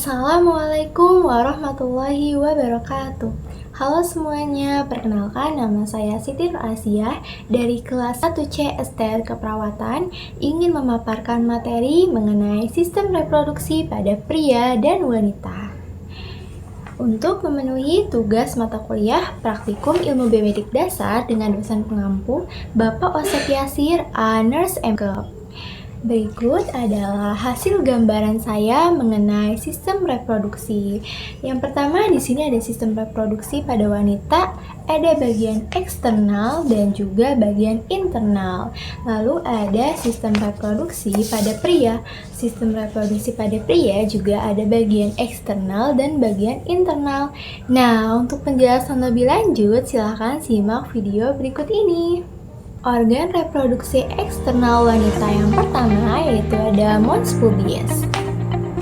Assalamualaikum warahmatullahi wabarakatuh. Halo semuanya, perkenalkan nama saya Siti Nur Asiah dari kelas 1C STR Keperawatan, ingin memaparkan materi mengenai sistem reproduksi pada pria dan wanita. Untuk memenuhi tugas mata kuliah Praktikum Ilmu Biomedik Dasar dengan dosen pengampu Bapak Osep Yasir, A. Nurse MK. Berikut adalah hasil gambaran saya mengenai sistem reproduksi. Yang pertama, di sini ada sistem reproduksi pada wanita, ada bagian eksternal dan juga bagian internal. Lalu ada sistem reproduksi pada pria. Sistem reproduksi pada pria juga ada bagian eksternal dan bagian internal. Nah, untuk penjelasan lebih lanjut, silahkan simak video berikut ini. Organ reproduksi eksternal wanita yang pertama yaitu ada mons pubis.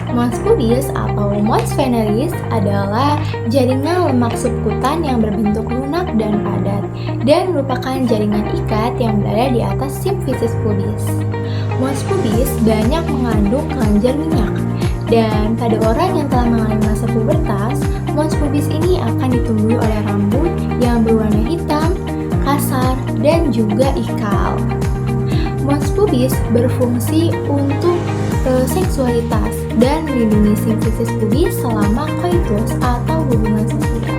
Mons pubis atau mons veneris adalah jaringan lemak subkutan yang berbentuk lunak dan padat dan merupakan jaringan ikat yang berada di atas simfisis pubis. Mons pubis banyak mengandung kelenjar minyak dan pada orang yang telah mengalami masa pubertas, mons pubis ini akan ditumbuhi oleh rambut yang berwarna hitam, kasar, dan juga ikal. Mons pubis berfungsi untuk seksualitas dan melindungi simfisis pubis selama koitus atau hubungan sosial.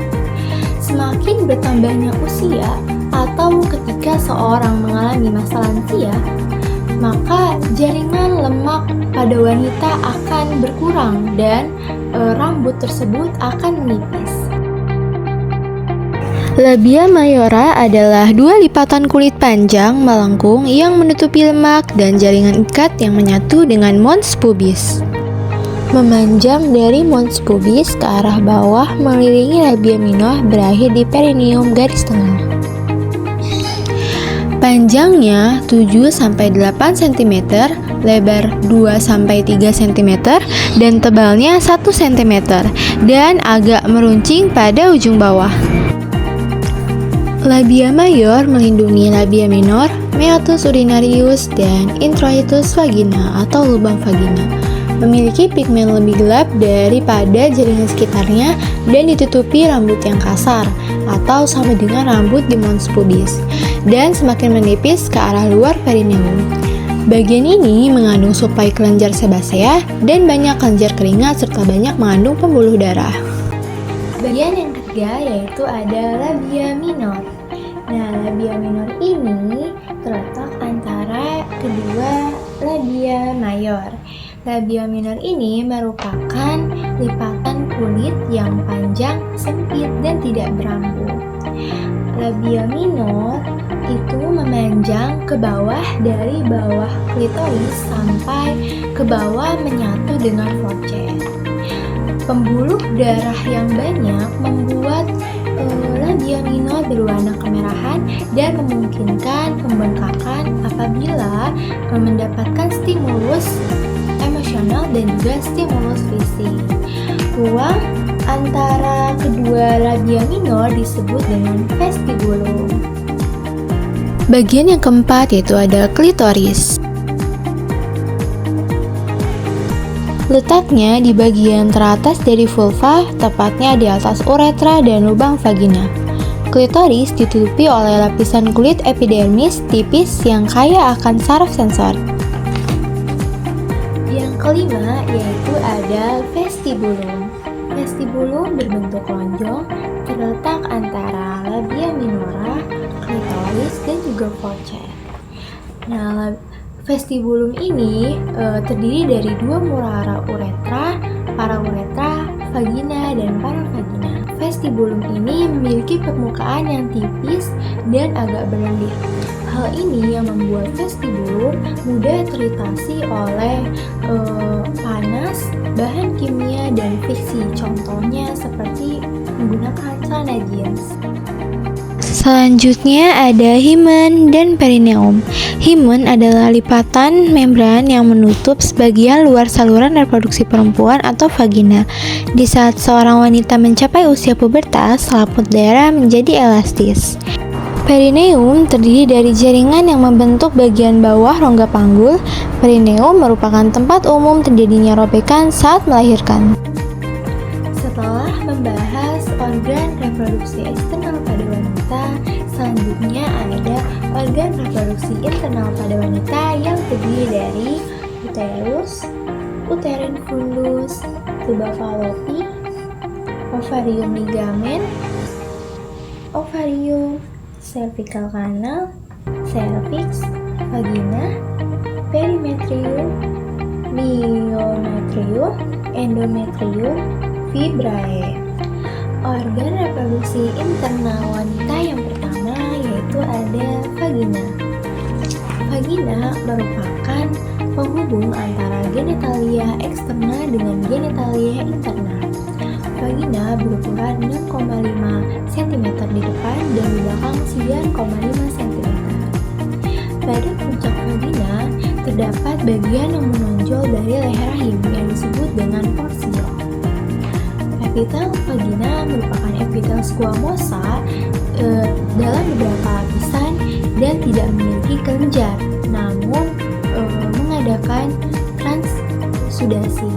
Semakin bertambahnya usia atau ketika seorang mengalami masa lansia, maka jaringan lemak pada wanita akan berkurang dan rambut tersebut akan menipis. Labia mayora adalah dua lipatan kulit panjang melengkung yang menutupi lemak dan jaringan ikat yang menyatu dengan mons pubis. Memanjang dari mons pubis ke arah bawah mengelilingi labia minor berakhir di perineum garis tengah. Panjangnya 7-8 cm, lebar 2-3 cm, dan tebalnya 1 cm, dan agak meruncing pada ujung bawah. Labia mayor melindungi labia minor, meatus urinarius, dan introitus vagina atau lubang vagina. Memiliki pigmen lebih gelap daripada jaringan sekitarnya dan ditutupi rambut yang kasar atau sama dengan rambut di mons pubis dan semakin menipis ke arah luar perineum. Bagian ini mengandung supai kelenjar sebasea dan banyak kelenjar keringat serta banyak mengandung pembuluh darah. Bagian yang ketiga yaitu ada labia minor. Nah, labia minor ini terletak antara kedua labia mayor. Labia minor ini merupakan lipatan kulit yang panjang, sempit, dan tidak berambut. Labia minor itu memanjang ke bawah dari bawah klitoris sampai ke bawah menyatu dengan forecheck. Pembuluh darah yang banyak membuat labia minor berwarna kemerahan dan memungkinkan pembengkakan apabila mendapatkan stimulus emosional dan juga stimulus fisik. Ruang antara kedua labia minor disebut dengan vestibulum. Bagian yang keempat yaitu ada klitoris. Letaknya di bagian teratas dari vulva, tepatnya di atas uretra dan lubang vagina. Klitoris ditutupi oleh lapisan kulit epidermis tipis yang kaya akan saraf sensor. Yang kelima yaitu ada vestibulum. Vestibulum berbentuk lonjong, terletak antara labia minora, klitoris, dan juga forecheck. Nah, vestibulum ini terdiri dari dua muara uretra, parauretra, vagina, dan paravagina. Vestibulum ini memiliki permukaan yang tipis dan agak berlendir. Hal ini yang membuat vestibulum mudah teritasi oleh panas, bahan kimia, dan friksi. Contohnya seperti menggunakan celana jeans. Selanjutnya ada himen dan perineum. Himen adalah lipatan membran yang menutup sebagian luar saluran reproduksi perempuan atau vagina. Di saat seorang wanita mencapai usia pubertas, selaput darah menjadi elastis. Perineum terdiri dari jaringan yang membentuk bagian bawah rongga panggul. Perineum merupakan tempat umum terjadinya robekan saat melahirkan. Setelah membahas organ reproduksi eksternal pada wanita, selanjutnya ada organ reproduksi internal pada wanita yang terdiri dari uterus, uterine fundus, tuba fallopi, ovarium ligamen, ovarium, cervical canal, cervix, vagina, perimetrium, myometrium, endometrium, fibrae. Organ reproduksi internal wanita yang pertama yaitu ada vagina. Vagina merupakan penghubung antara genitalia eksterna dengan genitalia interna. Vagina berukuran 6,5 cm di depan dan di belakang 9,5 cm. Pada puncak vagina terdapat bagian yang menonjol dari leher rahim yang disebut dengan porsiol. Epitel vagina merupakan epitel squamosa dalam beberapa lapisan dan tidak memiliki kelenjar, namun mengadakan transsudasi.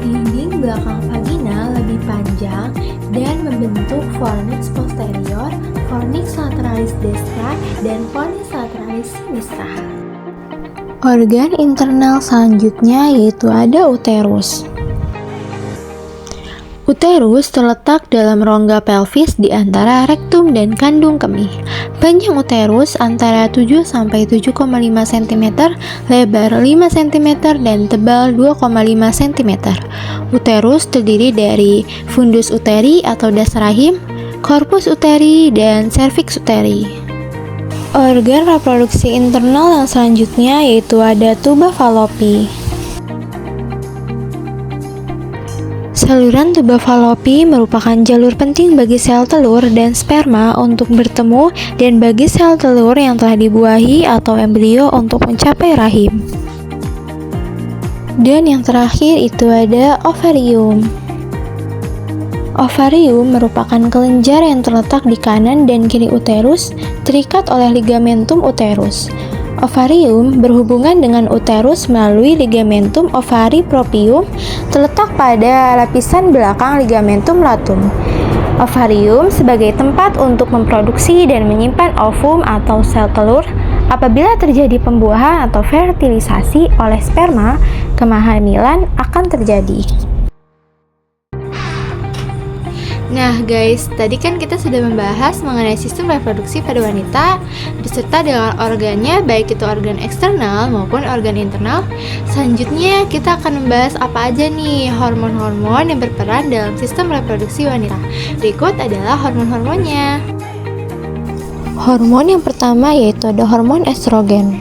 Dinding belakang vagina lebih panjang dan membentuk fornix posterior, fornix lateralis destra, dan fornix lateralis sinistra. Organ internal selanjutnya yaitu ada uterus. Uterus terletak dalam rongga pelvis di antara rektum dan kandung kemih. Panjang uterus antara 7-7,5 cm, lebar 5 cm, dan tebal 2,5 cm. Uterus terdiri dari fundus uteri atau dasar rahim, corpus uteri, dan cervix uteri. Organ reproduksi internal yang selanjutnya yaitu ada tuba fallopi. Saluran tuba fallopi merupakan jalur penting bagi sel telur dan sperma untuk bertemu dan bagi sel telur yang telah dibuahi atau embrio untuk mencapai rahim. Dan yang terakhir itu ada ovarium. Ovarium merupakan kelenjar yang terletak di kanan dan kiri uterus, terikat oleh ligamentum uterus. Ovarium berhubungan dengan uterus melalui ligamentum ovari proprium terletak pada lapisan belakang ligamentum latum. Ovarium sebagai tempat untuk memproduksi dan menyimpan ovum atau sel telur. Apabila terjadi pembuahan atau fertilisasi oleh sperma, kehamilan akan terjadi. Nah guys, tadi kan kita sudah membahas mengenai sistem reproduksi pada wanita beserta dengan organnya, baik itu organ eksternal maupun organ internal. Selanjutnya kita akan membahas apa aja nih hormon-hormon yang berperan dalam sistem reproduksi wanita. Berikut adalah hormon-hormonnya. Hormon yang pertama yaitu ada hormon estrogen.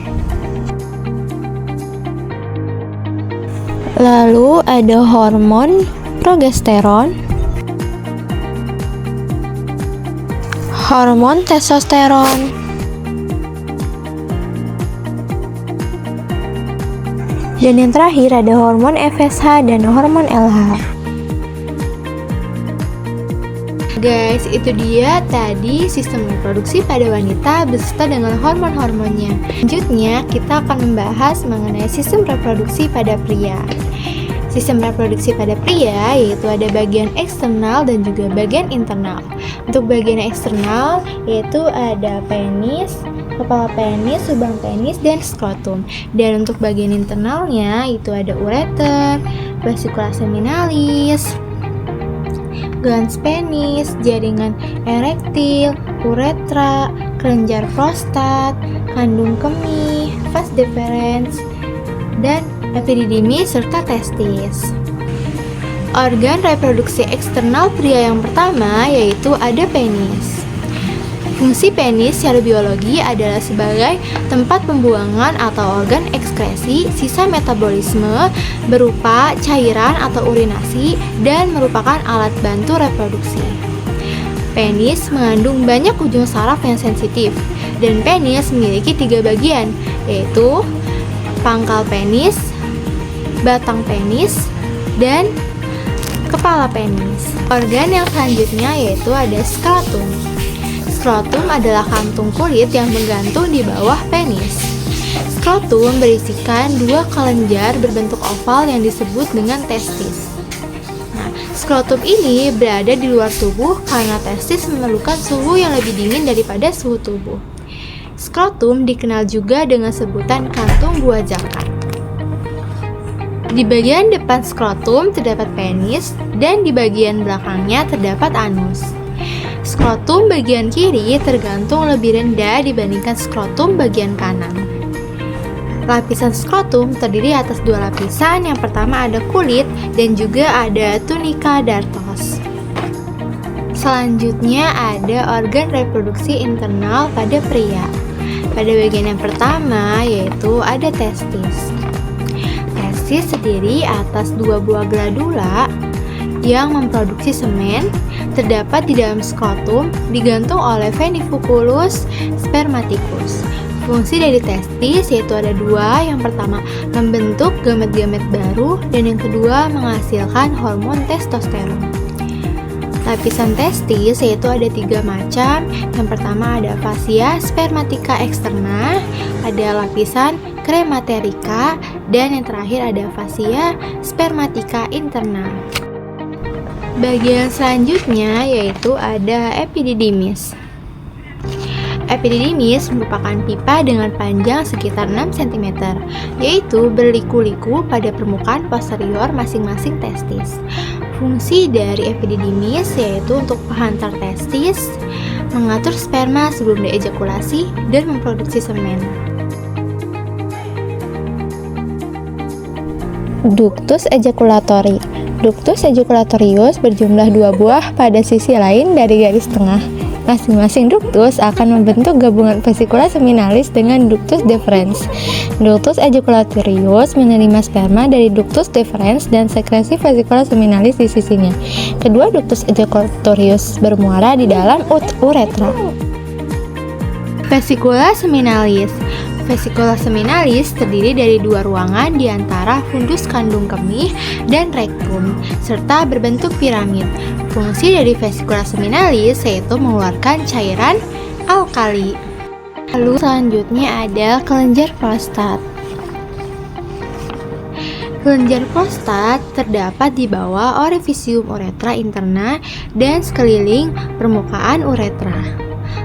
Lalu ada hormon progesteron, hormon testosteron, dan yang terakhir ada hormon FSH dan hormon LH. Guys, itu dia tadi sistem reproduksi pada wanita beserta dengan hormon-hormonnya. Selanjutnya kita akan membahas mengenai sistem reproduksi pada pria. Sistem reproduksi pada pria yaitu ada bagian eksternal dan juga bagian internal. Untuk bagian eksternal yaitu ada penis, kepala penis, lubang penis, dan skrotum. Dan untuk bagian internalnya itu ada ureter, vesicula seminalis, glans penis, jaringan erektil, uretra, kelenjar prostat, kandung kemih, vas deferens, dan epididymis serta testis. Organ reproduksi eksternal pria yang pertama yaitu ada penis. Fungsi penis secara biologi adalah sebagai tempat pembuangan atau organ ekskresi sisa metabolisme berupa cairan atau urinasi dan merupakan alat bantu reproduksi. Penis mengandung banyak ujung saraf yang sensitif dan penis memiliki 3 bagian yaitu pangkal penis, batang penis, dan kepala penis. Organ yang selanjutnya yaitu ada skrotum. Skrotum adalah kantung kulit yang menggantung di bawah penis. Skrotum berisikan 2 kelenjar berbentuk oval yang disebut dengan testis. Nah, Skrotum ini berada di luar tubuh karena testis memerlukan suhu yang lebih dingin daripada suhu tubuh. Skrotum dikenal juga dengan sebutan kantung buah zakat. Di bagian depan skrotum terdapat penis dan di bagian belakangnya terdapat anus. Skrotum bagian kiri tergantung lebih rendah dibandingkan skrotum bagian kanan. Lapisan skrotum terdiri atas dua lapisan. Yang pertama ada kulit dan juga ada tunika dartos. Selanjutnya ada organ reproduksi internal pada pria. Pada bagian yang pertama yaitu ada testis. Testis terdiri atas dua buah glandula yang memproduksi semen, terdapat di dalam skrotum, digantung oleh veniculus spermaticus. Fungsi dari testis yaitu ada dua. Yang pertama membentuk gamet-gamet baru dan yang kedua menghasilkan hormon testosteron. Lapisan testis yaitu ada tiga macam. Yang pertama ada fascia spermatica externa, ada lapisan crematerica, dan yang terakhir ada fascia spermatica interna. Bagian selanjutnya yaitu ada epididymis. Epididymis merupakan pipa dengan panjang sekitar 6 cm, yaitu berliku-liku pada permukaan posterior masing-masing testis. Fungsi dari epididymis yaitu untuk penghantar testis, mengatur sperma sebelum diejakulasi, dan memproduksi semen. Ductus ejaculatori. Ductus ejaculatorius berjumlah 2 buah pada sisi lain dari garis tengah. Masing-masing ductus akan membentuk gabungan vesikula seminalis dengan ductus deferens. Ductus ejaculatorius menerima sperma dari ductus deferens dan sekresi vesikula seminalis di sisinya. Kedua ductus ejaculatorius bermuara di dalam uretra. Vesikula seminalis. Vesikula seminalis terdiri dari dua ruangan di antara fundus kandung kemih dan rektum, serta berbentuk piramid. Fungsi dari vesikula seminalis yaitu mengeluarkan cairan alkali. Lalu selanjutnya ada kelenjar prostat. Kelenjar prostat terdapat di bawah orifisium uretra interna dan sekeliling permukaan uretra.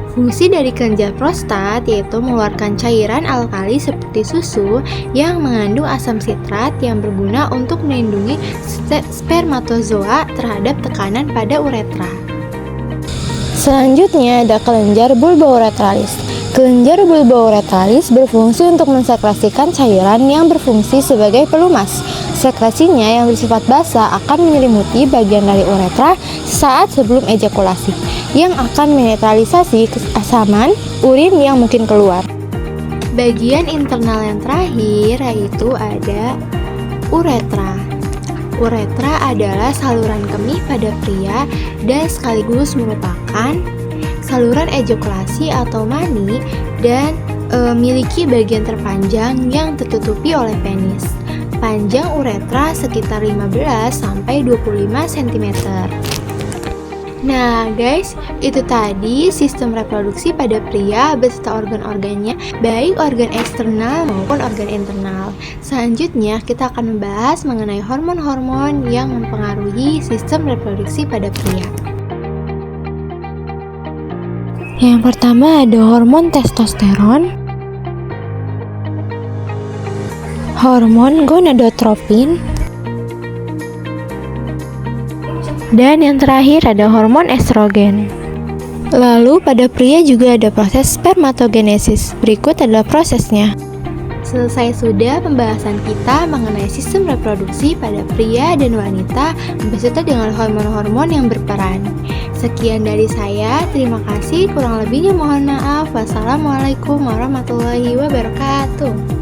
Fungsi dari kelenjar prostat yaitu mengeluarkan cairan alkali seperti susu yang mengandung asam sitrat yang berguna untuk melindungi spermatozoa terhadap tekanan pada uretra. Selanjutnya ada kelenjar bulbouretralis. Kelenjar bulbouretralis berfungsi untuk mensekresikan cairan yang berfungsi sebagai pelumas. Sekresinya yang bersifat basah akan menyelimuti bagian dari uretra saat sebelum ejakulasi, yang akan menetralisasi keasaman urin yang mungkin keluar. Bagian internal yang terakhir yaitu ada uretra. Uretra adalah saluran kemih pada pria dan sekaligus merupakan saluran ejakulasi atau mani dan memiliki bagian terpanjang yang tertutupi oleh penis. Panjang uretra sekitar 15-25 cm. Nah guys, itu tadi sistem reproduksi pada pria beserta organ-organnya, baik organ eksternal maupun organ internal. Selanjutnya kita akan membahas mengenai hormon-hormon yang mempengaruhi sistem reproduksi pada pria. Yang pertama ada hormon testosteron, hormon gonadotropin, dan yang terakhir ada hormon estrogen. Lalu pada pria juga ada proses spermatogenesis. Berikut adalah prosesnya. Selesai sudah pembahasan kita mengenai sistem reproduksi pada pria dan wanita beserta dengan hormon-hormon yang berperan. Sekian dari saya, terima kasih. Kurang lebihnya mohon maaf. Wassalamualaikum warahmatullahi wabarakatuh.